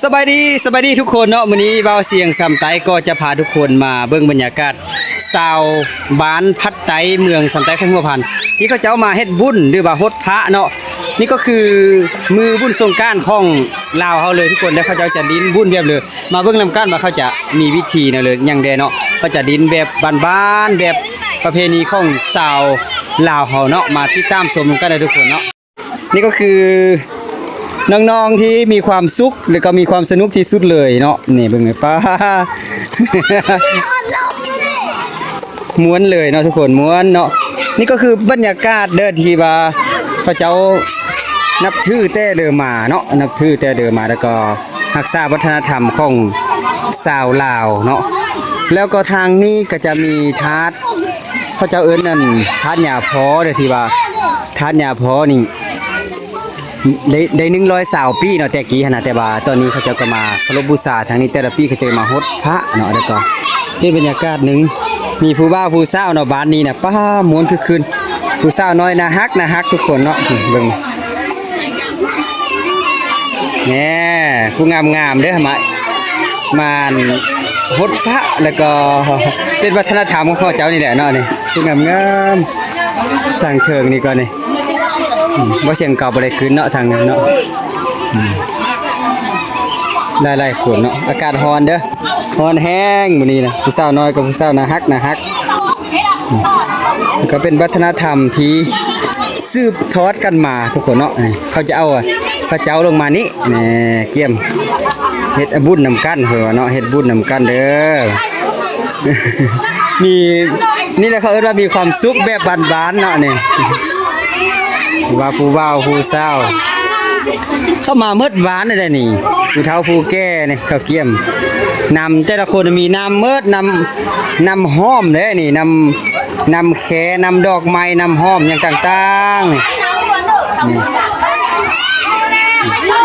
สบายดีทุกคนเนาะมื้อนี้บ่าวเสียงสำไตก็จะพาทุกคนมาเบิ่งบรรยากาศชาวบ้านพัดไตเมืองสำไตข้างหัวพันที่เขาเจ้ามาเฮ็ดบุญหรือว่าฮดพระเนาะนี่ก็คือมือบุญสงกรานต์ของลาวเฮาเลยทุกคนแล้วเขาเจ้าจะลิ้นบุญแบบเลยมาเบิ่งนำกันว่าเขาจะมีวิธีนะเลยอย่างใดเนาะเขาจะลิ้นแบบบ้านๆแบบประเพณีของชาวลาวเฮาเนาะมาติดตามชมกันได้ทุกคนเนาะนี่ก็คือน้องๆที่มีความสุขแล้วก็มีความสนุกที่สุดเลยเนาะนี่เบิ่งป้า ม้วนเลยเนาะทุกคนม้วนเนาะนี่ก็คือบรรยากาศเด้อที่ว่าพระเจ้านับถือแต่เดิมมาเนาะนับถือแต่เดิมมาแล้วก็รักษาวัฒนธรรมของชาวลาวเนาะแล้วก็ทางนี้ก็จะมีทาสพระเจ้าเอิ้นนั่นทาสหญ้าพอเด้อที่ว่าทาสหญ้าพอนี่ได้120 ปีเนาะแต่กี้ขนาดแต่ว่าตอนนี้เขาจะก็มาเคารพบูชาทางนี้แต่ละปีเขาจะมาฮดพระเนาะแล้วก็เป็นบรรยากาศหนึ่งมีผู้บ่าวผู้สาวเนาะบ้านนี้น่ะป้าม้วนคือคืนผู้สาวน้อยน่าฮักทุกคนเนาะเบิ่งแหน่ผู้งามๆเด้อมาฮดพระแล้วก็เป็นวัฒนธรรมของเขาเจ้านี่แหละเนาะนี่ผู้งามๆทางเทิงนี่ก่อนนี่บ่เสียงเก่าบ่ได้คืนเนาะทางนั้นเนาะหลายๆคนเนาะอากาศร้อนเด้อร้อนแห้งมื้อนี้นะผู้สาวน้อยกับผู้สาวน่าฮักก็เป็นวัฒนธรรมที่สืบทอดกันมาทุกคนเนาะเขาจะเอาพระเจ้าลงมานี่นี่เกี่ยมเฮ็ดบุญนำกันเพิ่นว่าเนาะเฮ็ดบุญนำกันเด้อ มีนี่แหละเขาเอิ้นว่ามีความสุขแบบบ้านๆเนาะนี่ว่าผู้บ่าวผู้สาวเข้ามาเมิดหวานได้นี่ผู้เฒ่าผู้แก่นี่ข้าวเกี๊ยมนำแต่ละคนมีน้ำเมิดนำหอมเด้นี่นำแขนำดอกไม้นำหอมอย่างต่างๆนี่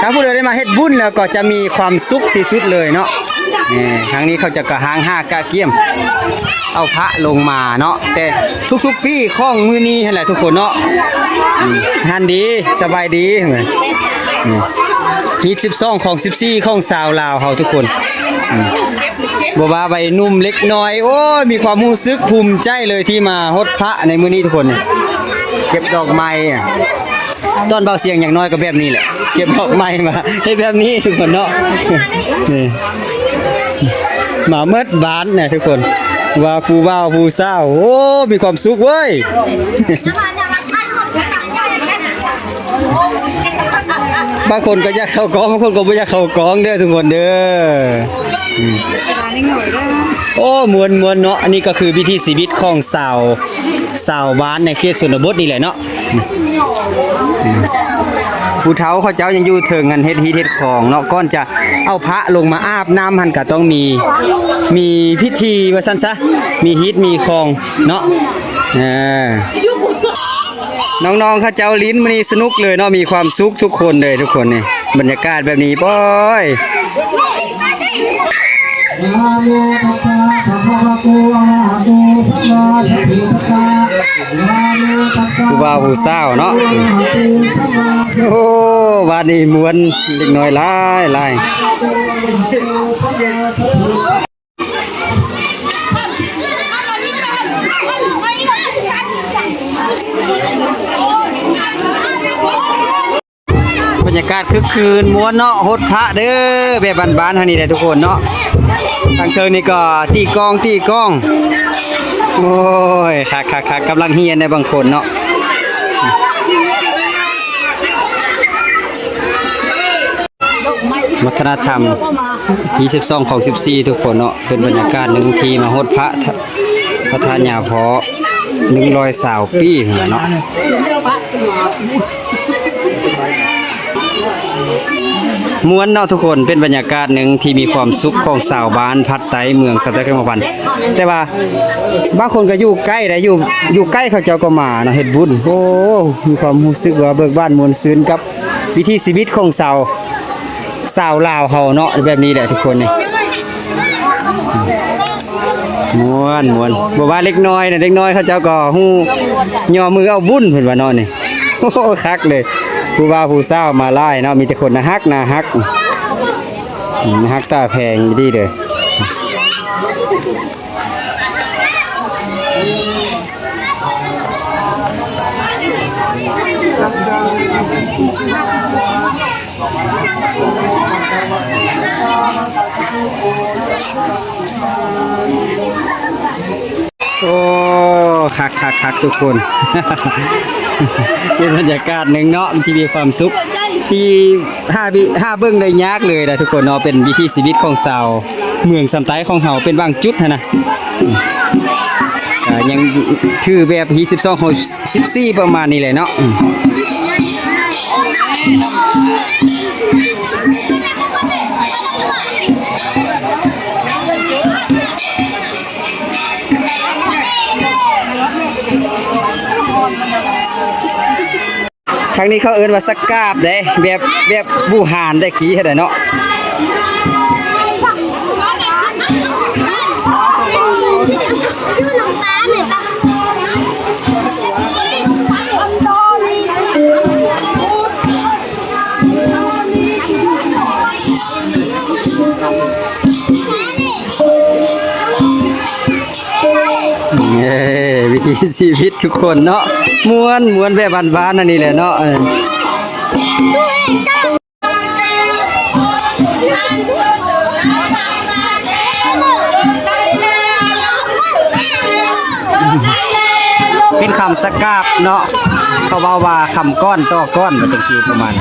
ถ้าผู้ใดได้มาเฮ็ดบุญแล้วก็จะมีความสุขที่สุดเลยเนาะนี่ครั้งนี้เขาจะกระหาง5กะเกี๊ยมเอาพระลงมาเนาะแต่ทุกๆปีของมื้อนี้นั่นแหละทุกคนเนาะฮันดีสบายดีฮีท12ของ14ของชาวลาวเฮาทุกคนบ่ว่าวัยหนุ่มเล็กน้อยโอ้ยมีความรู้สึกภูมิใจเลยที่มาฮดพระในมื้อนี้ทุกคนเก็บดอกไม้ตอนเบาเสียงอย่างน้อยก็แบบนี้แหละเก็บดอกไม้มาให้แบบนี้ทุกคนเนาะนี่มาเมิดบ้านเนี่ยทุกคนว่าผู้บ่าวผู้สาวโอ้มีความสุขเว้ยบางคนก็อยากเข้ากองบางคนก็ไม่อยากเข้ากองเด้อทุกคนเด้อโอ้มวนเนาะอันนี้ก็คือวิถีชีวิตของสาวบ้านในเขตชนบทนี่แหละเนาะผู้เฒ่าเขาเจ้ายังอยู่เถิงกันเฮ็ดของเนาะก่อนจะเอาพระลงมาอาบน้ำหันก็ต้องมีพิธีว่าซั่นซะมีฮีทมีของเนาะน้องๆเขาเจ้าลิ้นมื้อนี้สนุกเลยเนาะมีความสุขทุกคนเลยทุกคนนี่บรรยากาศแบบนี้บ่อยผู้บ่าวผู้สาวเนาะโอ้บ้านนี้ม่วนเล็กน้อยหลายบรรยากาศคึกคืนม้วนเนาะฮดพระเด้อแบบบ้านๆทางนี้แหละทุกคนเนาะทางเทิงนี่ก็ตีกองโอ้ยคักกำลังเฮียนในบางคนเนาะวัฒนธรรม22ของ14ทุกคนเนาะเป็นบรรยากาศหนึ่งทีมาฮดพระทานหญ้าพอ120 ปีเนาะม้วนเนาะทุกคนเป็นบรรยากาศหนึ่งที่มีความสุขของชาวบ้านพัดไตเมืองสัตยาพันธ์แต่ว่าบางคนก็อยู่ใกล้ได้อยู่ใกล้เขาเจ้าก็มาเนาะเฮ็ดบุญโอ้มีความรู้สึกว่าเบิกบานมวลซื่นกับวิถีชีวิตของชาวลาวเฮาเนาะแบบนี้แหละทุกคนนี่ม้วนบ่ว่าเล็กน้อยน่ะเล็กน้อยเขาเจ้าก็ฮู้ย่อมือเอาบุญเพิ่นว่าเนาะนี่โอ้คักเลยผู้บ่าวผู้สาวมาหลายเนาะมีแต่คนน่าฮัก ฮักตาแพงดีเลยโอ้คักทุกคน เป็นบรรยากาศหนึ่งเนาะที่มีความสุขที่ห้าเบิ้งได้ยากเลยนะทุกคนเนาะเป็นวิถีชีวิตของชาวเมืองสำไตของเฮาเป็นบางจุดนะยังถือแบบฮี12ของ14ประมาณนี้เลยเนาะทางนี้เขาเอิ้นว่าสกาบเด้แบบบูหานได้กี้เฮ็ดได้เนาะวิถีชีวิตทุกคนเนาะม้วนแบบบ้านๆนั่นนี่แหละเนาะเป็นคำสกาบเนาะเขาว่าคำก้อนต่อก้อนมันจังซี่ประมาณ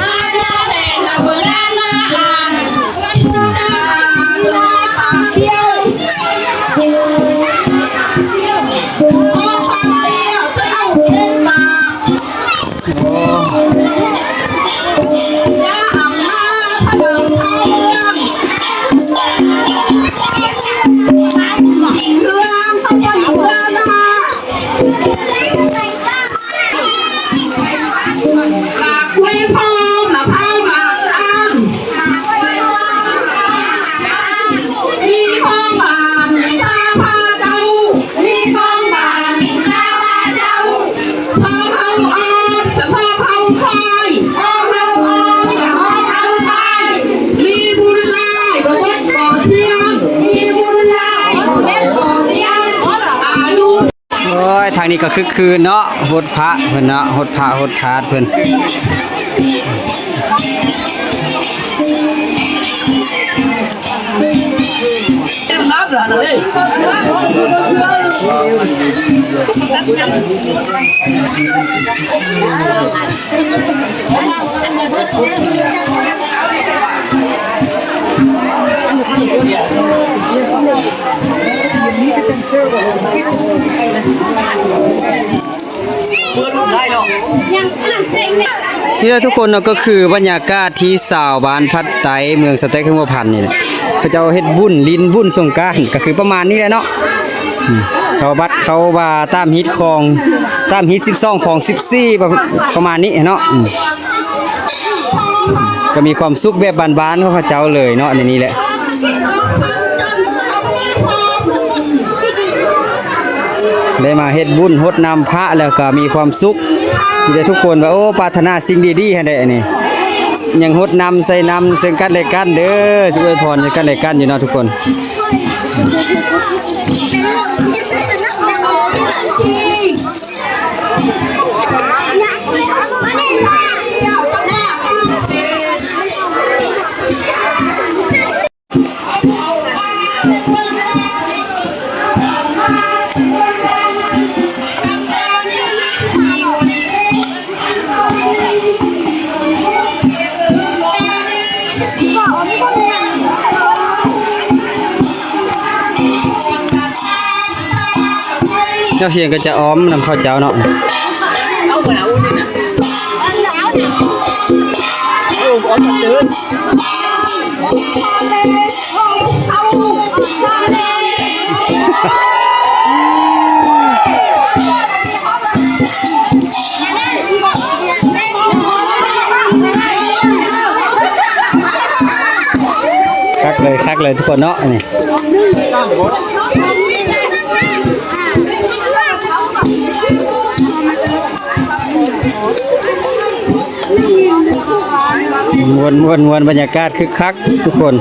ทางนี้ก็คือเนาะหดพระเพิ่นเนาะหดพระหดธาตุเพิ่นนี่ทุกคนก็คือบรรยากาศที่สาวบ้านพัดไตเมืองสเต็กหัวพันนี่แหละเขาจะเฮ็ดบุญลิ้นบุญสงกรานต์ก็คือประมาณนี้แหละเนาะเขาว่าตามฮิตของตามฮิต12ของ14ประมาณนี้เนาะก็มีความสุขแบบบ้านๆของเขาเจ้าเลยเนาะในนี้แหละได้มาเฮ็ดบุญฮดน้ำพระแล้วก็มีความสุขที่ทุกคนว่าโอ้ปรารถนาสิ่งดีๆให้ได้อันนี้ยังฮดน้ำใส่น้ำซึ่งกันและกันเด้อสุขอวยพรกันและกันอยู่เนาะทุกคนเจ้าเสียงก็จะอ้อมนำข้าวเจ้าเนาะคักเลยทุกคนเนาะนี่มวนบรรยากาศคึกคักทุกคน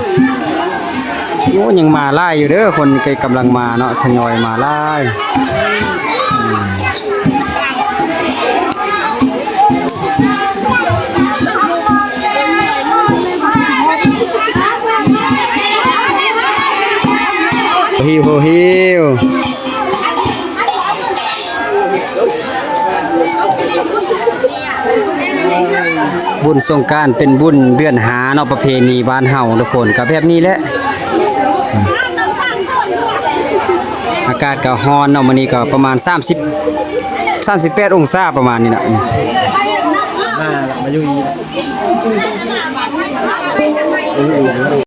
โอ้ยังมาไล่อยู่เด้อคนกำลังมาเนาะทยอยมาไล่ฮิวฮิวบุญสงกรานต์เป็นบุญเดือนหาเนาะประเพณีบ้านเฮาทุกคนก็แบบนี้แหละอากาศก็ร้อนเนาะมื้อนี้ก็ประมาณ38องศาประมาณนี้น่ะมาอยู่